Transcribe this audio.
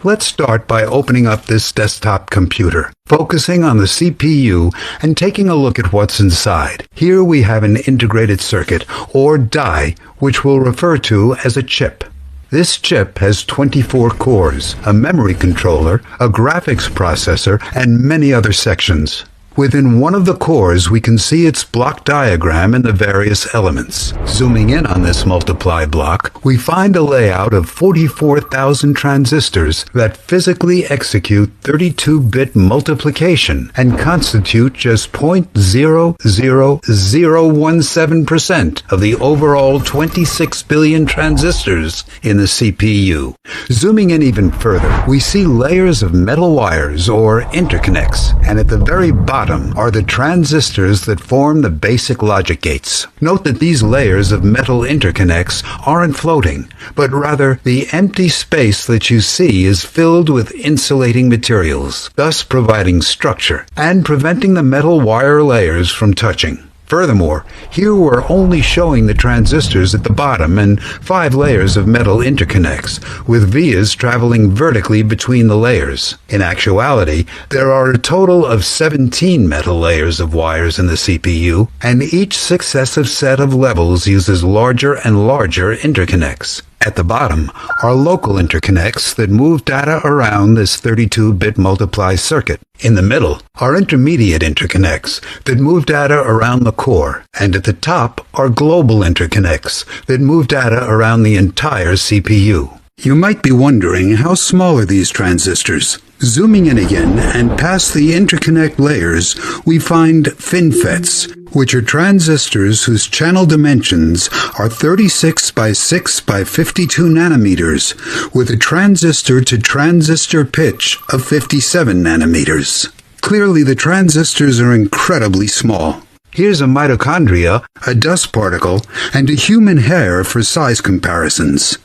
Let's start by opening up this desktop computer, focusing on the CPU and taking a look at what's inside. Here we have an integrated circuit, or die, which we'll refer to as a chip. This chip has 24 cores, a memory controller, a graphics processor, and many other sections. Within one of the cores, we can see its block diagram and the various elements. Zooming in on this multiply block, we find a layout of 44,000 transistors that physically execute 32-bit multiplication and constitute just 0.00017% of the overall 26 billion transistors in the CPU. Zooming in even further, we see layers of metal wires or interconnects, and at the very bottom are the transistors that form the basic logic gates. Note that these layers of metal interconnects aren't floating, but rather the empty space that you see is filled with insulating materials, thus providing structure and preventing the metal wire layers from touching. Furthermore, here we're only showing the transistors at the bottom and 5 layers of metal interconnects, with vias traveling vertically between the layers. In actuality, there are a total of 17 metal layers of wires in the CPU, and each successive set of levels uses larger and larger interconnects. At the bottom are local interconnects that move data around this 32-bit multiply circuit. In the middle are intermediate interconnects that move data around the core. And at the top are global interconnects that move data around the entire CPU. You might be wondering, how small are these transistors? Zooming in again and past the interconnect layers, we find FinFETs, which are transistors whose channel dimensions are 36 by 6 by 52 nanometers, with a transistor-to-transistor pitch of 57 nanometers. Clearly, the transistors are incredibly small. Here's a mitochondria, a dust particle, and a human hair for size comparisons.